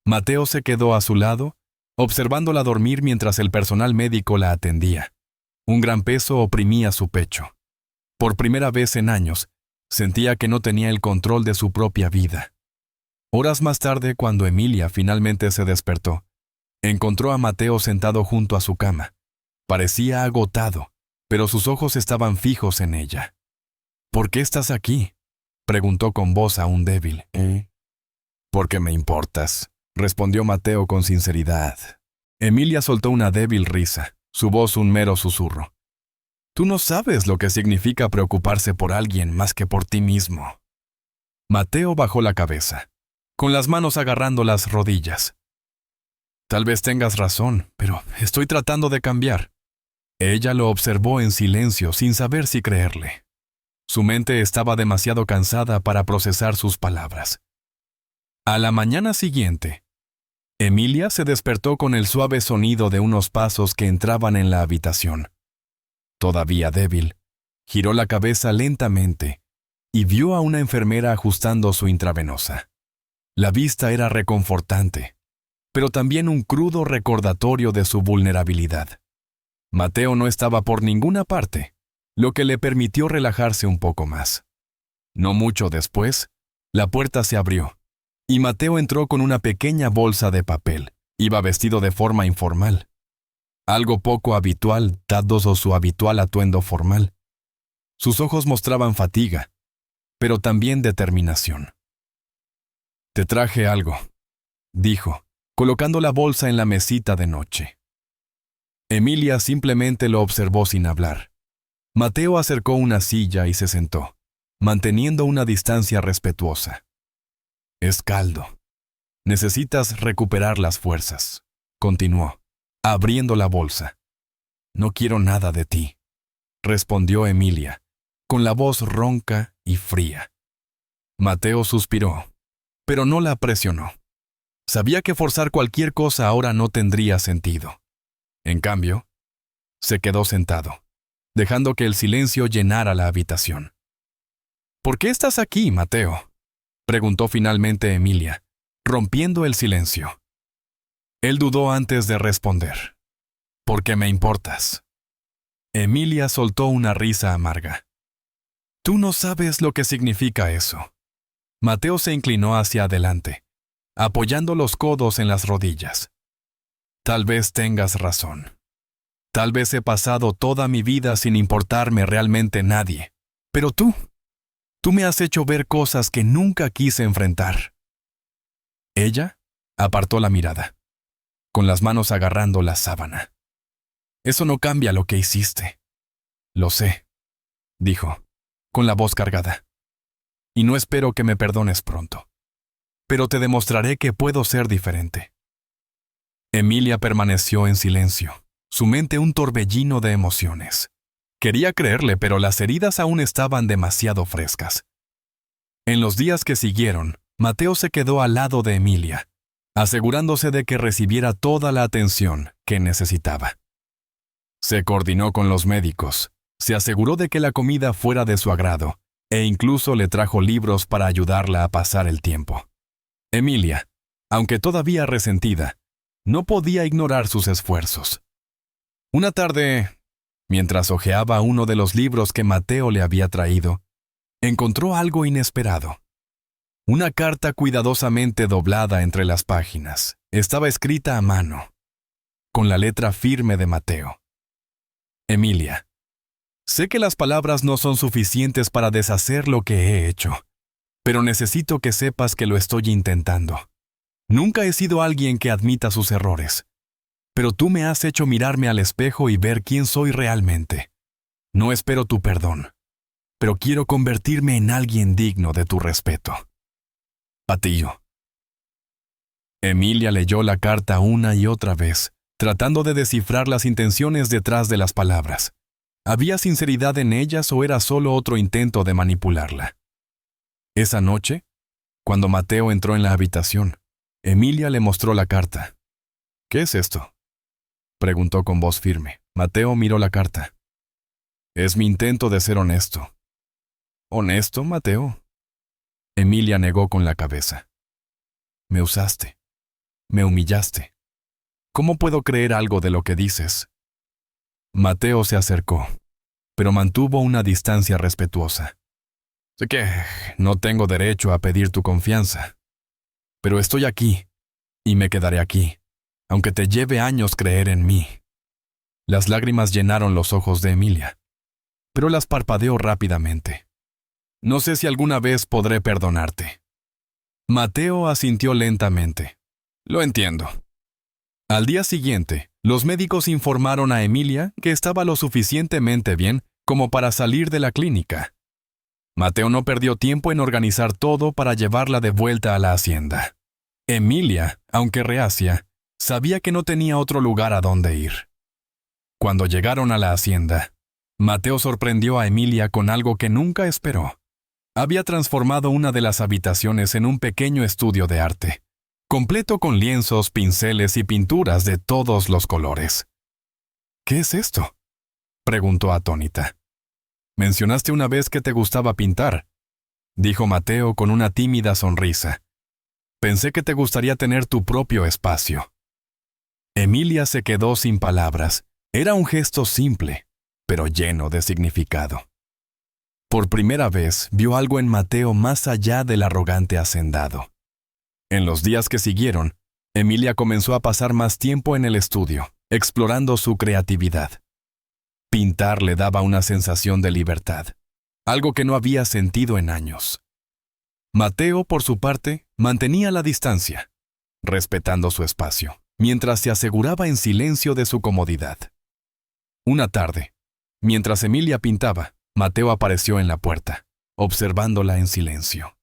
Mateo se quedó a su lado, observándola dormir mientras el personal médico la atendía. Un gran peso oprimía su pecho. Por primera vez en años, sentía que no tenía el control de su propia vida. Horas más tarde, cuando Emilia finalmente se despertó, encontró a Mateo sentado junto a su cama. Parecía agotado, pero sus ojos estaban fijos en ella. «¿Por qué estás aquí?», preguntó con voz aún débil. Porque me importas, respondió Mateo con sinceridad. Emilia soltó una débil risa, su voz un mero susurro. Tú no sabes lo que significa preocuparse por alguien más que por ti mismo. Mateo bajó la cabeza, con las manos agarrando las rodillas. Tal vez tengas razón, pero estoy tratando de cambiar. Ella lo observó en silencio sin saber si creerle. Su mente estaba demasiado cansada para procesar sus palabras. A la mañana siguiente, Emilia se despertó con el suave sonido de unos pasos que entraban en la habitación. Todavía débil, giró la cabeza lentamente y vio a una enfermera ajustando su intravenosa. La vista era reconfortante, pero también un crudo recordatorio de su vulnerabilidad. Mateo no estaba por ninguna parte, lo que le permitió relajarse un poco más. No mucho después, la puerta se abrió, y Mateo entró con una pequeña bolsa de papel. Iba vestido de forma informal. Algo poco habitual, dado su habitual atuendo formal. Sus ojos mostraban fatiga, pero también determinación. Te traje algo, dijo, colocando la bolsa en la mesita de noche. Emilia simplemente lo observó sin hablar. Mateo acercó una silla y se sentó, manteniendo una distancia respetuosa. Es caldo. Necesitas recuperar las fuerzas, continuó, abriendo la bolsa. No quiero nada de ti, respondió Emilia, con la voz ronca y fría. Mateo suspiró, pero no la presionó. Sabía que forzar cualquier cosa ahora no tendría sentido. En cambio, se quedó sentado, dejando que el silencio llenara la habitación. ¿Por qué estás aquí, Mateo?, preguntó finalmente Emilia, rompiendo el silencio. Él dudó antes de responder. Porque me importas. Emilia soltó una risa amarga. Tú no sabes lo que significa eso. Mateo se inclinó hacia adelante, apoyando los codos en las rodillas. Tal vez tengas razón. Tal vez he pasado toda mi vida sin importarme realmente nadie. Pero tú me has hecho ver cosas que nunca quise enfrentar. Ella apartó la mirada, con las manos agarrando la sábana. Eso no cambia lo que hiciste. Lo sé, dijo, con la voz cargada. Y no espero que me perdones pronto. Pero te demostraré que puedo ser diferente. Emilia permaneció en silencio, su mente un torbellino de emociones. Quería creerle, pero las heridas aún estaban demasiado frescas. En los días que siguieron, Mateo se quedó al lado de Emilia, asegurándose de que recibiera toda la atención que necesitaba. Se coordinó con los médicos, se aseguró de que la comida fuera de su agrado, e incluso le trajo libros para ayudarla a pasar el tiempo. Emilia, aunque todavía resentida, no podía ignorar sus esfuerzos. Una tarde, mientras hojeaba uno de los libros que Mateo le había traído, encontró algo inesperado. Una carta cuidadosamente doblada entre las páginas. Estaba escrita a mano, con la letra firme de Mateo. Emilia, sé que las palabras no son suficientes para deshacer lo que he hecho, pero necesito que sepas que lo estoy intentando. Nunca he sido alguien que admita sus errores, pero tú me has hecho mirarme al espejo y ver quién soy realmente. No espero tu perdón, pero quiero convertirme en alguien digno de tu respeto. Patillo. Emilia leyó la carta una y otra vez, tratando de descifrar las intenciones detrás de las palabras. ¿Había sinceridad en ellas o era solo otro intento de manipularla? Esa noche, cuando Mateo entró en la habitación, Emilia le mostró la carta. ¿Qué es esto?, preguntó con voz firme. Mateo miró la carta. Es mi intento de ser honesto. ¿Honesto, Mateo? Emilia negó con la cabeza. Me usaste. Me humillaste. ¿Cómo puedo creer algo de lo que dices? Mateo se acercó, pero mantuvo una distancia respetuosa. Sé que no tengo derecho a pedir tu confianza, pero estoy aquí, y me quedaré aquí, aunque te lleve años creer en mí. Las lágrimas llenaron los ojos de Emilia, pero las parpadeó rápidamente. No sé si alguna vez podré perdonarte. Mateo asintió lentamente. Lo entiendo. Al día siguiente, los médicos informaron a Emilia que estaba lo suficientemente bien como para salir de la clínica. Mateo no perdió tiempo en organizar todo para llevarla de vuelta a la hacienda. Emilia, aunque reacia, sabía que no tenía otro lugar a donde ir. Cuando llegaron a la hacienda, Mateo sorprendió a Emilia con algo que nunca esperó. Había transformado una de las habitaciones en un pequeño estudio de arte, completo con lienzos, pinceles y pinturas de todos los colores. ¿Qué es esto?, preguntó atónita. Mencionaste una vez que te gustaba pintar, dijo Mateo con una tímida sonrisa. Pensé que te gustaría tener tu propio espacio. Emilia se quedó sin palabras. Era un gesto simple, pero lleno de significado. Por primera vez vio algo en Mateo más allá del arrogante hacendado. En los días que siguieron, Emilia comenzó a pasar más tiempo en el estudio, explorando su creatividad. Pintar le daba una sensación de libertad, algo que no había sentido en años. Mateo, por su parte, mantenía la distancia, respetando su espacio, mientras se aseguraba en silencio de su comodidad. Una tarde, mientras Emilia pintaba, Mateo apareció en la puerta, observándola en silencio.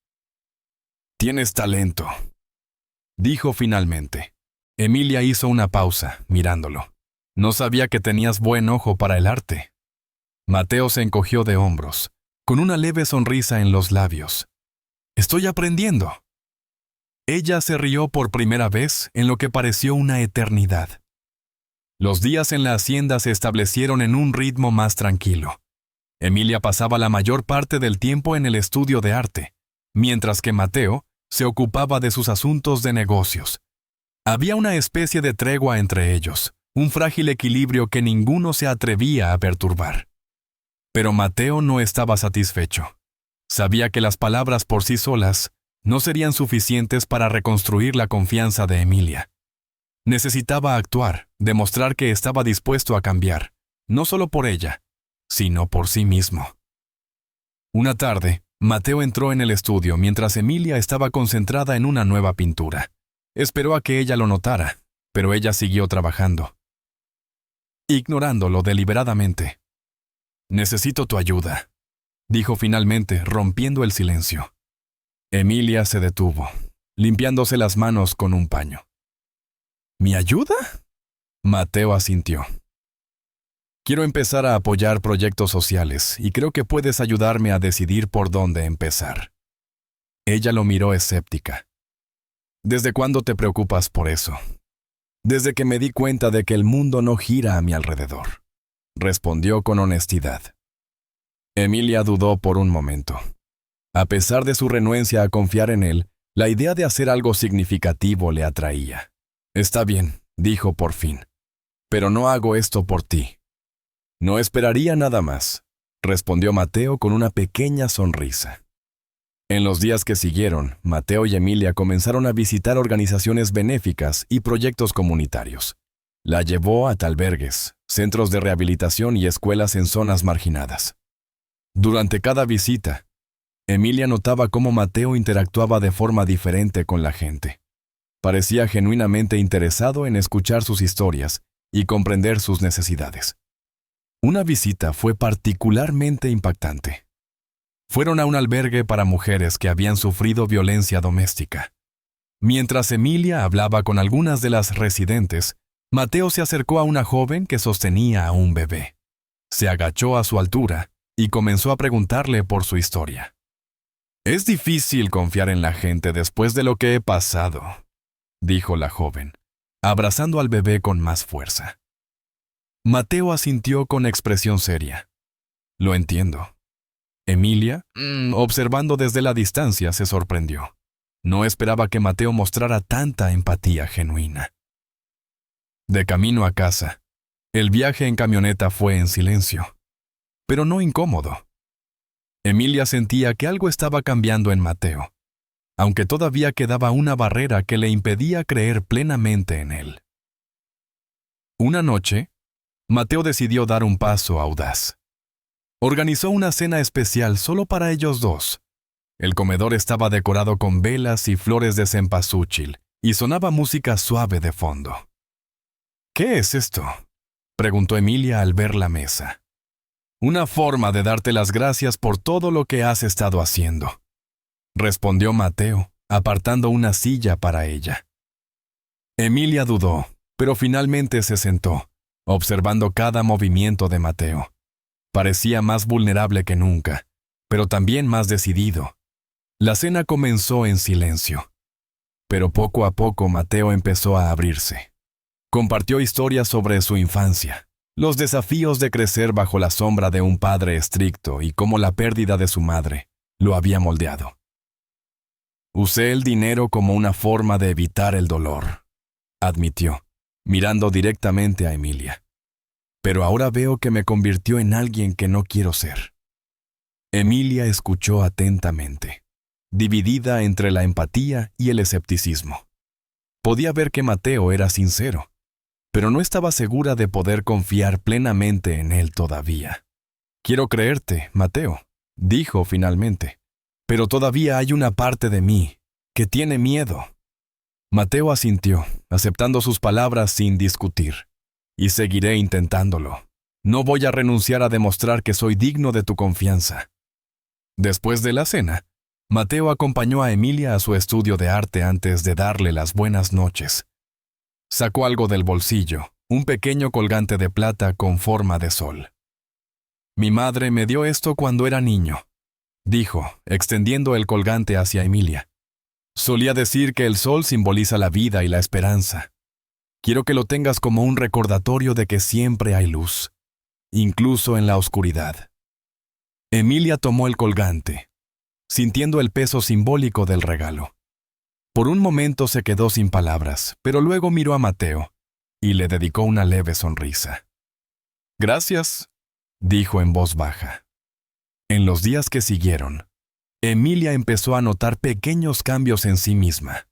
«Tienes talento», dijo finalmente. Emilia hizo una pausa, mirándolo. «No sabía que tenías buen ojo para el arte». Mateo se encogió de hombros, con una leve sonrisa en los labios. «Estoy aprendiendo». Ella se rió por primera vez en lo que pareció una eternidad. Los días en la hacienda se establecieron en un ritmo más tranquilo. Emilia pasaba la mayor parte del tiempo en el estudio de arte, mientras que Mateo se ocupaba de sus asuntos de negocios. Había una especie de tregua entre ellos, un frágil equilibrio que ninguno se atrevía a perturbar. Pero Mateo no estaba satisfecho. Sabía que las palabras por sí solas no serían suficientes para reconstruir la confianza de Emilia. Necesitaba actuar, demostrar que estaba dispuesto a cambiar, no solo por ella, sino por sí mismo. Una tarde, Mateo entró en el estudio mientras Emilia estaba concentrada en una nueva pintura. Esperó a que ella lo notara, pero ella siguió trabajando, ignorándolo deliberadamente. «Necesito tu ayuda», dijo finalmente, rompiendo el silencio. Emilia se detuvo, limpiándose las manos con un paño. «¿Mi ayuda?», Mateo asintió. «Quiero empezar a apoyar proyectos sociales y creo que puedes ayudarme a decidir por dónde empezar». Ella lo miró escéptica. «¿Desde cuándo te preocupas por eso?». «Desde que me di cuenta de que el mundo no gira a mi alrededor», respondió con honestidad. Emilia dudó por un momento. A pesar de su renuencia a confiar en él, la idea de hacer algo significativo le atraía. «Está bien», dijo por fin, «pero no hago esto por ti». «No esperaría nada más», respondió Mateo con una pequeña sonrisa. En los días que siguieron, Mateo y Emilia comenzaron a visitar organizaciones benéficas y proyectos comunitarios. La llevó a albergues, centros de rehabilitación y escuelas en zonas marginadas. Durante cada visita, Emilia notaba cómo Mateo interactuaba de forma diferente con la gente. Parecía genuinamente interesado en escuchar sus historias y comprender sus necesidades. Una visita fue particularmente impactante. Fueron a un albergue para mujeres que habían sufrido violencia doméstica. Mientras Emilia hablaba con algunas de las residentes, Mateo se acercó a una joven que sostenía a un bebé. Se agachó a su altura y comenzó a preguntarle por su historia. «Es difícil confiar en la gente después de lo que he pasado», dijo la joven, abrazando al bebé con más fuerza. Mateo asintió con expresión seria. «Lo entiendo». Emilia, observando desde la distancia, se sorprendió. No esperaba que Mateo mostrara tanta empatía genuina. De camino a casa, el viaje en camioneta fue en silencio, pero no incómodo. Emilia sentía que algo estaba cambiando en Mateo, aunque todavía quedaba una barrera que le impedía creer plenamente en él. Una noche, Mateo decidió dar un paso audaz. Organizó una cena especial solo para ellos dos. El comedor estaba decorado con velas y flores de cempasúchil, y sonaba música suave de fondo. «¿Qué es esto?», preguntó Emilia al ver la mesa. «Una forma de darte las gracias por todo lo que has estado haciendo», respondió Mateo, apartando una silla para ella. Emilia dudó, pero finalmente se sentó, observando cada movimiento de Mateo. Parecía más vulnerable que nunca, pero también más decidido. La cena comenzó en silencio, pero poco a poco Mateo empezó a abrirse. Compartió historias sobre su infancia, los desafíos de crecer bajo la sombra de un padre estricto y cómo la pérdida de su madre lo había moldeado. «Usé el dinero como una forma de evitar el dolor», admitió, mirando directamente a Emilia. «Pero ahora veo que me convirtió en alguien que no quiero ser». Emilia escuchó atentamente, dividida entre la empatía y el escepticismo. Podía ver que Mateo era sincero, pero no estaba segura de poder confiar plenamente en él todavía. «Quiero creerte, Mateo», dijo finalmente, «pero todavía hay una parte de mí que tiene miedo». Mateo asintió, aceptando sus palabras sin discutir. «Y seguiré intentándolo. No voy a renunciar a demostrar que soy digno de tu confianza». Después de la cena, Mateo acompañó a Emilia a su estudio de arte antes de darle las buenas noches. Sacó algo del bolsillo, un pequeño colgante de plata con forma de sol. «Mi madre me dio esto cuando era niño», dijo, extendiendo el colgante hacia Emilia. «Solía decir que el sol simboliza la vida y la esperanza. Quiero que lo tengas como un recordatorio de que siempre hay luz, incluso en la oscuridad». Emilia tomó el colgante, sintiendo el peso simbólico del regalo. Por un momento se quedó sin palabras, pero luego miró a Mateo y le dedicó una leve sonrisa. «Gracias», dijo en voz baja. En los días que siguieron, Emilia empezó a notar pequeños cambios en sí misma.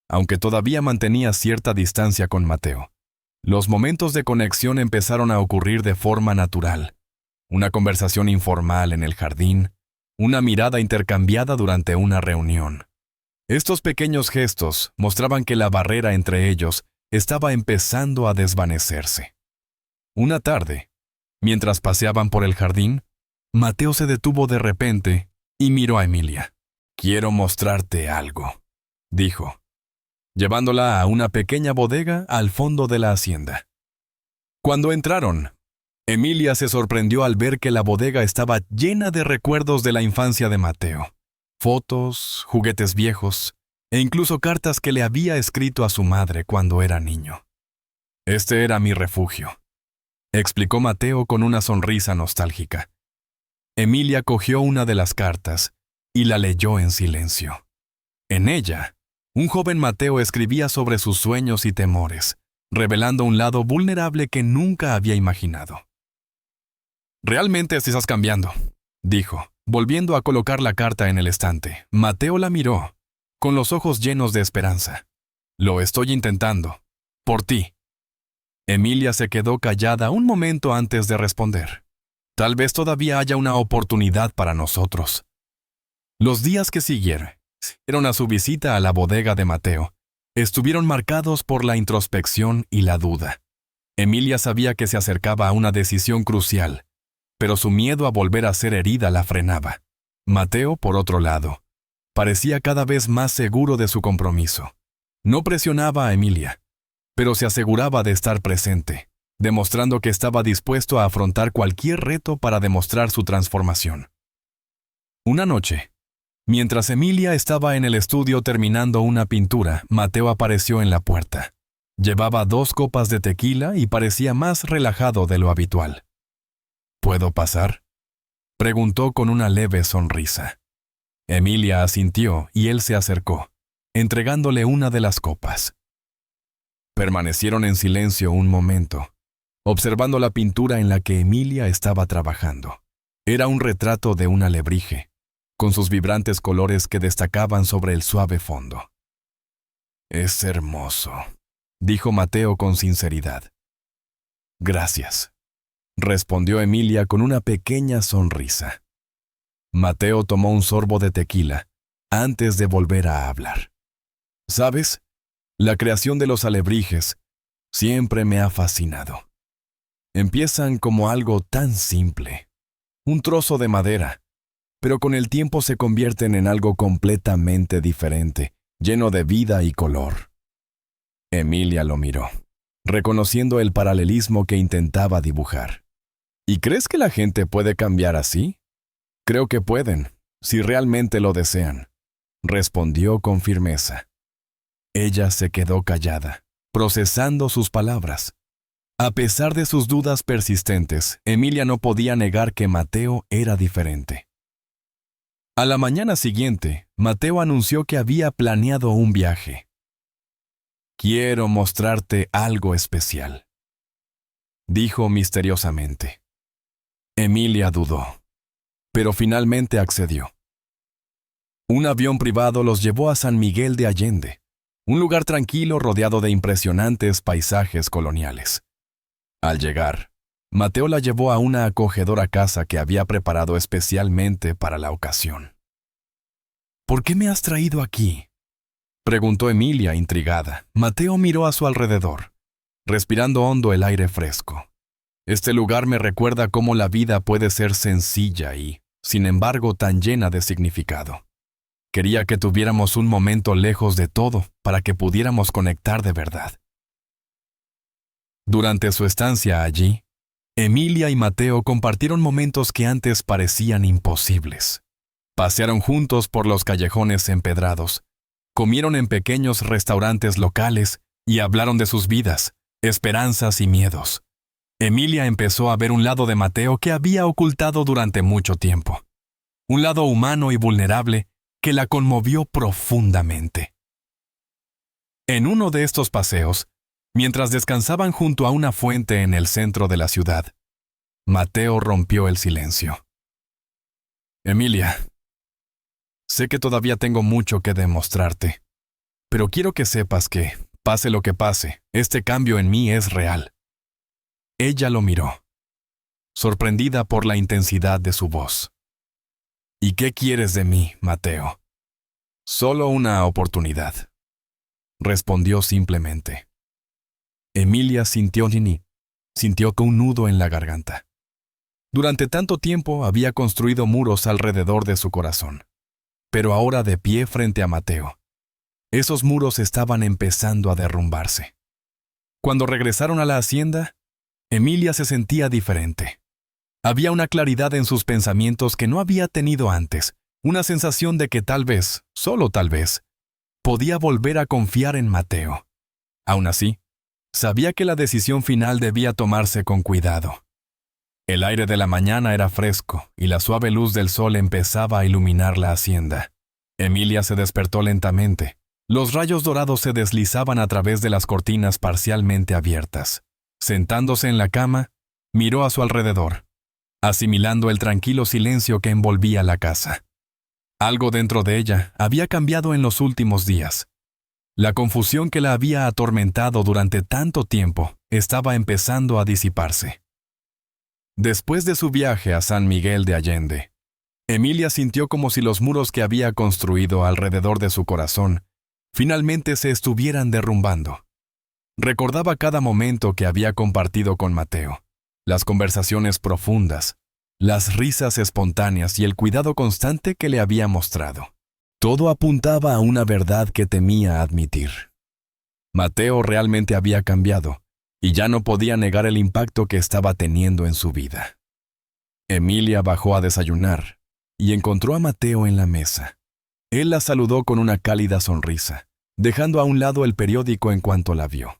Aunque todavía mantenía cierta distancia con Mateo, los momentos de conexión empezaron a ocurrir de forma natural. Una conversación informal en el jardín, una mirada intercambiada durante una reunión. Estos pequeños gestos mostraban que la barrera entre ellos estaba empezando a desvanecerse. Una tarde, mientras paseaban por el jardín, Mateo se detuvo de repente y miró a Emilia. «Quiero mostrarte algo», dijo, llevándola a una pequeña bodega al fondo de la hacienda. Cuando entraron, Emilia se sorprendió al ver que la bodega estaba llena de recuerdos de la infancia de Mateo. Fotos, juguetes viejos e incluso cartas que le había escrito a su madre cuando era niño. «Este era mi refugio», explicó Mateo con una sonrisa nostálgica. Emilia cogió una de las cartas y la leyó en silencio. En ella, un joven Mateo escribía sobre sus sueños y temores, revelando un lado vulnerable que nunca había imaginado. «Realmente estás cambiando», dijo, volviendo a colocar la carta en el estante. Mateo la miró, con los ojos llenos de esperanza. «Lo estoy intentando. Por ti». Emilia se quedó callada un momento antes de responder. «Tal vez todavía haya una oportunidad para nosotros». Los días que siguieron a su visita a la bodega de Mateo estuvieron marcados por la introspección y la duda. Emilia sabía que se acercaba a una decisión crucial, pero su miedo a volver a ser herida la frenaba. Mateo, por otro lado, parecía cada vez más seguro de su compromiso. No presionaba a Emilia, pero se aseguraba de estar presente, demostrando que estaba dispuesto a afrontar cualquier reto para demostrar su transformación. Una noche, mientras Emilia estaba en el estudio terminando una pintura, Mateo apareció en la puerta. Llevaba 2 copas de tequila y parecía más relajado de lo habitual. «¿Puedo pasar?», preguntó con una leve sonrisa. Emilia asintió y él se acercó, entregándole una de las copas. Permanecieron en silencio un momento, observando la pintura en la que Emilia estaba trabajando. Era un retrato de un alebrije, con sus vibrantes colores que destacaban sobre el suave fondo. «Es hermoso», dijo Mateo con sinceridad. «Gracias», respondió Emilia con una pequeña sonrisa. Mateo tomó un sorbo de tequila antes de volver a hablar. ¿Sabes? La creación de los alebrijes siempre me ha fascinado. Empiezan como algo tan simple, un trozo de madera, pero con el tiempo se convierten en algo completamente diferente, lleno de vida y color. Emilia lo miró, reconociendo el paralelismo que intentaba dibujar. ¿Y crees que la gente puede cambiar así? Creo que pueden, si realmente lo desean, respondió con firmeza. Ella se quedó callada, procesando sus palabras. A pesar de sus dudas persistentes, Emilia no podía negar que Mateo era diferente. A la mañana siguiente, Mateo anunció que había planeado un viaje. «Quiero mostrarte algo especial», dijo misteriosamente. Emilia dudó, pero finalmente accedió. Un avión privado los llevó a San Miguel de Allende, un lugar tranquilo rodeado de impresionantes paisajes coloniales. Al llegar, Mateo la llevó a una acogedora casa que había preparado especialmente para la ocasión. «¿Por qué me has traído aquí?», preguntó Emilia, intrigada. Mateo miró a su alrededor, respirando hondo el aire fresco. «Este lugar me recuerda cómo la vida puede ser sencilla y, sin embargo, tan llena de significado. Quería que tuviéramos un momento lejos de todo para que pudiéramos conectar de verdad». Durante su estancia allí, Emilia y Mateo compartieron momentos que antes parecían imposibles. Pasearon juntos por los callejones empedrados, comieron en pequeños restaurantes locales y hablaron de sus vidas, esperanzas y miedos. Emilia empezó a ver un lado de Mateo que había ocultado durante mucho tiempo. Un lado humano y vulnerable que la conmovió profundamente. En uno de estos paseos, mientras descansaban junto a una fuente en el centro de la ciudad, Mateo rompió el silencio. «Emilia, sé que todavía tengo mucho que demostrarte, pero quiero que sepas que, pase lo que pase, este cambio en mí es real». Ella lo miró, sorprendida por la intensidad de su voz. «¿Y qué quieres de mí, Mateo?» «Solo una oportunidad», respondió simplemente. Emilia sintió con un nudo en la garganta. Durante tanto tiempo había construido muros alrededor de su corazón, pero ahora de pie frente a Mateo, esos muros estaban empezando a derrumbarse. Cuando regresaron a la hacienda, Emilia se sentía diferente. Había una claridad en sus pensamientos que no había tenido antes, una sensación de que tal vez, solo tal vez, podía volver a confiar en Mateo. Aún así, sabía que la decisión final debía tomarse con cuidado. El aire de la mañana era fresco y la suave luz del sol empezaba a iluminar la hacienda. Emilia se despertó lentamente. Los rayos dorados se deslizaban a través de las cortinas parcialmente abiertas. Sentándose en la cama, miró a su alrededor, asimilando el tranquilo silencio que envolvía la casa. Algo dentro de ella había cambiado en los últimos días. La confusión que la había atormentado durante tanto tiempo estaba empezando a disiparse. Después de su viaje a San Miguel de Allende, Emilia sintió como si los muros que había construido alrededor de su corazón finalmente se estuvieran derrumbando. Recordaba cada momento que había compartido con Mateo, las conversaciones profundas, las risas espontáneas y el cuidado constante que le había mostrado. Todo apuntaba a una verdad que temía admitir. Mateo realmente había cambiado, y ya no podía negar el impacto que estaba teniendo en su vida. Emilia bajó a desayunar y encontró a Mateo en la mesa. Él la saludó con una cálida sonrisa, dejando a un lado el periódico en cuanto la vio.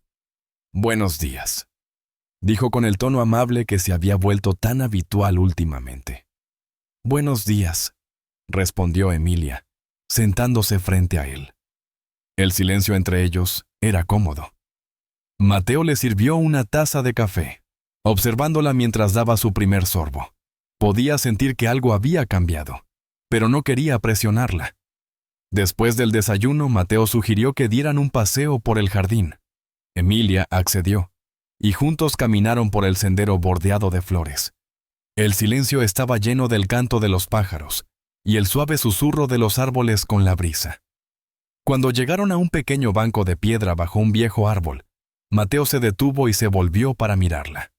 «Buenos días», dijo con el tono amable que se había vuelto tan habitual últimamente. «Buenos días», respondió Emilia, sentándose frente a él. El silencio entre ellos era cómodo. Mateo le sirvió una taza de café, observándola mientras daba su primer sorbo. Podía sentir que algo había cambiado, pero no quería presionarla. Después del desayuno, Mateo sugirió que dieran un paseo por el jardín. Emilia accedió, y juntos caminaron por el sendero bordeado de flores. El silencio estaba lleno del canto de los pájaros, y el suave susurro de los árboles con la brisa. Cuando llegaron a un pequeño banco de piedra bajo un viejo árbol, Mateo se detuvo y se volvió para mirarla.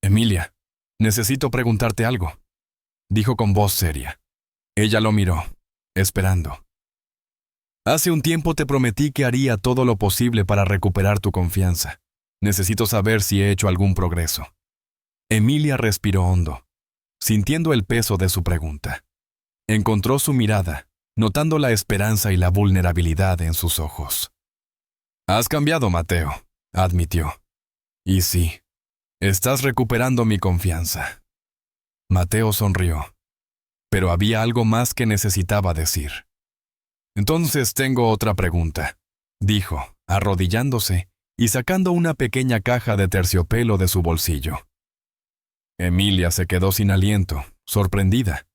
«Emilia, necesito preguntarte algo», dijo con voz seria. Ella lo miró, esperando. «Hace un tiempo te prometí que haría todo lo posible para recuperar tu confianza. Necesito saber si he hecho algún progreso». Emilia respiró hondo, sintiendo el peso de su pregunta. Encontró su mirada, notando la esperanza y la vulnerabilidad en sus ojos. «Has cambiado, Mateo», admitió. «Y sí, estás recuperando mi confianza». Mateo sonrió, pero había algo más que necesitaba decir. «Entonces tengo otra pregunta», dijo, arrodillándose y sacando una pequeña caja de terciopelo de su bolsillo. Emilia se quedó sin aliento, sorprendida,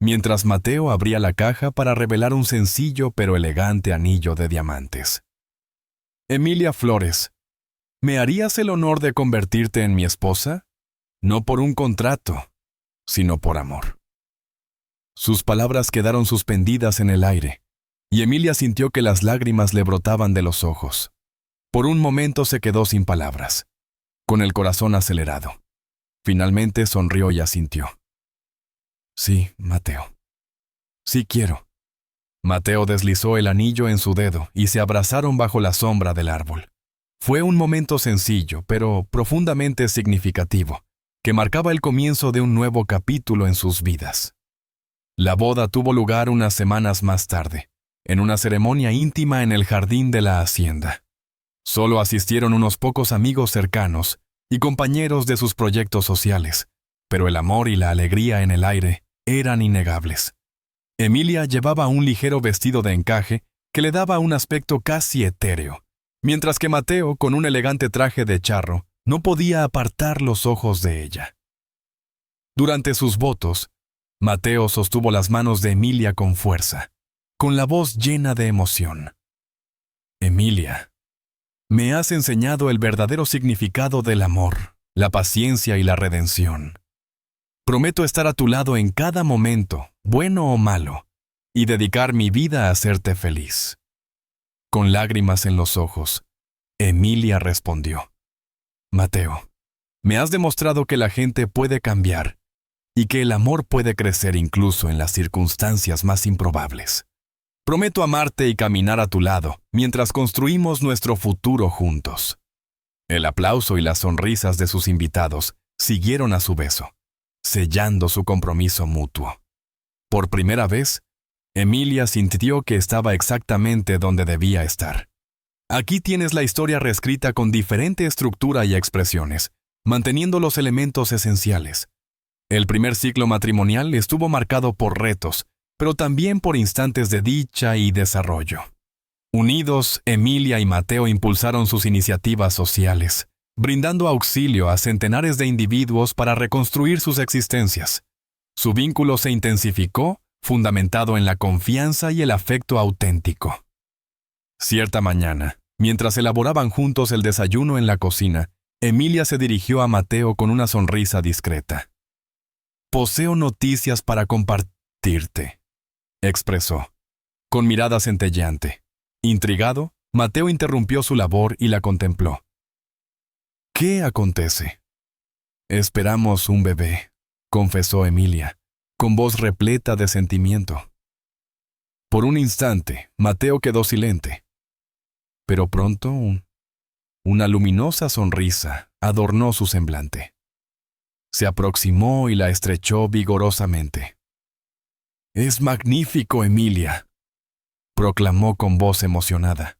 mientras Mateo abría la caja para revelar un sencillo pero elegante anillo de diamantes. «Emilia Flores, ¿me harías el honor de convertirte en mi esposa? No por un contrato, sino por amor». Sus palabras quedaron suspendidas en el aire, y Emilia sintió que las lágrimas le brotaban de los ojos. Por un momento se quedó sin palabras, con el corazón acelerado. Finalmente sonrió y asintió. «Sí, Mateo. Sí quiero». Mateo deslizó el anillo en su dedo y se abrazaron bajo la sombra del árbol. Fue un momento sencillo, pero profundamente significativo, que marcaba el comienzo de un nuevo capítulo en sus vidas. La boda tuvo lugar unas semanas más tarde, en una ceremonia íntima en el jardín de la hacienda. Solo asistieron unos pocos amigos cercanos y compañeros de sus proyectos sociales, pero el amor y la alegría en el aire eran innegables. Emilia llevaba un ligero vestido de encaje que le daba un aspecto casi etéreo, mientras que Mateo, con un elegante traje de charro, no podía apartar los ojos de ella. Durante sus votos, Mateo sostuvo las manos de Emilia con fuerza, con la voz llena de emoción. «Emilia, me has enseñado el verdadero significado del amor, la paciencia y la redención. Prometo estar a tu lado en cada momento, bueno o malo, y dedicar mi vida a hacerte feliz». Con lágrimas en los ojos, Emilia respondió: «Mateo, me has demostrado que la gente puede cambiar y que el amor puede crecer incluso en las circunstancias más improbables. Prometo amarte y caminar a tu lado mientras construimos nuestro futuro juntos». El aplauso y las sonrisas de sus invitados siguieron a su beso, sellando su compromiso mutuo. Por primera vez, Emilia sintió que estaba exactamente donde debía estar. Aquí tienes la historia reescrita con diferente estructura y expresiones, manteniendo los elementos esenciales. El primer ciclo matrimonial estuvo marcado por retos, pero también por instantes de dicha y desarrollo. Unidos, Emilia y Mateo impulsaron sus iniciativas sociales, brindando auxilio a centenares de individuos para reconstruir sus existencias. Su vínculo se intensificó, fundamentado en la confianza y el afecto auténtico. Cierta mañana, mientras elaboraban juntos el desayuno en la cocina, Emilia se dirigió a Mateo con una sonrisa discreta. «Poseo noticias para compartirte», expresó, con mirada centelleante. Intrigado, Mateo interrumpió su labor y la contempló. «¿Qué acontece?» «Esperamos un bebé», confesó Emilia, con voz repleta de sentimiento. Por un instante, Mateo quedó silente. Pero pronto una luminosa sonrisa adornó su semblante. Se aproximó y la estrechó vigorosamente. «Es magnífico, Emilia», proclamó con voz emocionada.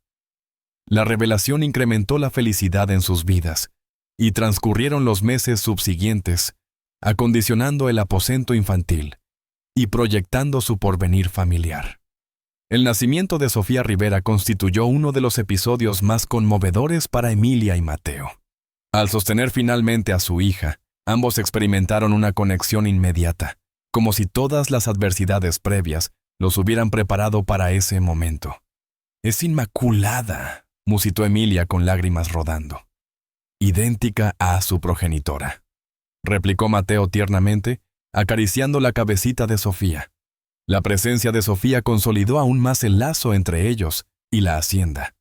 La revelación incrementó la felicidad en sus vidas, y transcurrieron los meses subsiguientes, acondicionando el aposento infantil y proyectando su porvenir familiar. El nacimiento de Sofía Rivera constituyó uno de los episodios más conmovedores para Emilia y Mateo. Al sostener finalmente a su hija, ambos experimentaron una conexión inmediata, como si todas las adversidades previas los hubieran preparado para ese momento. «Es inmaculada», musitó Emilia con lágrimas rodando. «Idéntica a su progenitora», replicó Mateo tiernamente, acariciando la cabecita de Sofía. La presencia de Sofía consolidó aún más el lazo entre ellos y la hacienda.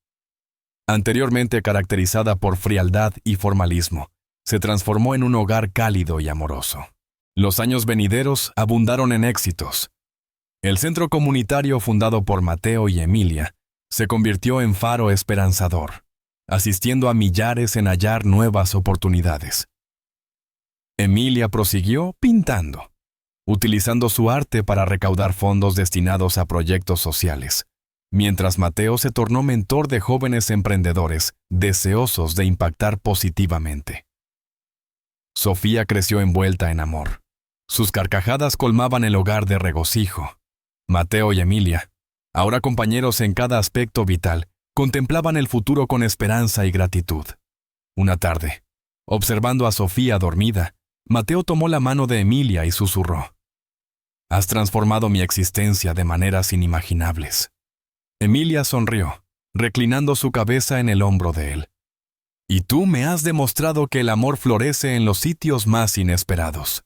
Anteriormente caracterizada por frialdad y formalismo, se transformó en un hogar cálido y amoroso. Los años venideros abundaron en éxitos. El centro comunitario fundado por Mateo y Emilia se convirtió en faro esperanzador, asistiendo a millares en hallar nuevas oportunidades. Emilia prosiguió pintando, utilizando su arte para recaudar fondos destinados a proyectos sociales, mientras Mateo se tornó mentor de jóvenes emprendedores deseosos de impactar positivamente. Sofía creció envuelta en amor. Sus carcajadas colmaban el hogar de regocijo. Mateo y Emilia, ahora compañeros en cada aspecto vital, contemplaban el futuro con esperanza y gratitud. Una tarde, observando a Sofía dormida, Mateo tomó la mano de Emilia y susurró: «Has transformado mi existencia de maneras inimaginables». Emilia sonrió, reclinando su cabeza en el hombro de él. «Y tú me has demostrado que el amor florece en los sitios más inesperados».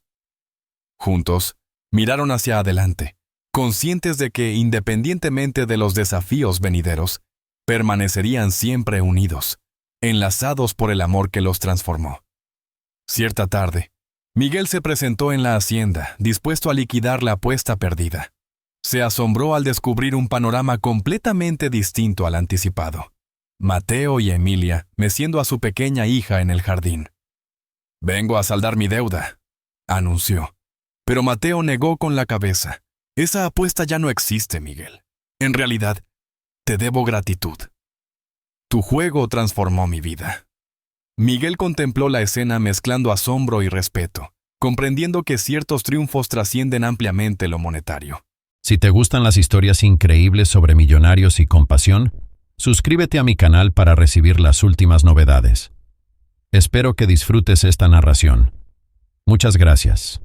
Juntos, miraron hacia adelante, conscientes de que, independientemente de los desafíos venideros, permanecerían siempre unidos, enlazados por el amor que los transformó. Cierta tarde, Miguel se presentó en la hacienda, dispuesto a liquidar la apuesta perdida. Se asombró al descubrir un panorama completamente distinto al anticipado. Mateo y Emilia meciendo a su pequeña hija en el jardín. «Vengo a saldar mi deuda», anunció. Pero Mateo negó con la cabeza. «Esa apuesta ya no existe, Miguel. En realidad, te debo gratitud. Tu juego transformó mi vida». Miguel contempló la escena mezclando asombro y respeto, comprendiendo que ciertos triunfos trascienden ampliamente lo monetario. Si te gustan las historias increíbles sobre millonarios y compasión, suscríbete a mi canal para recibir las últimas novedades. Espero que disfrutes esta narración. Muchas gracias.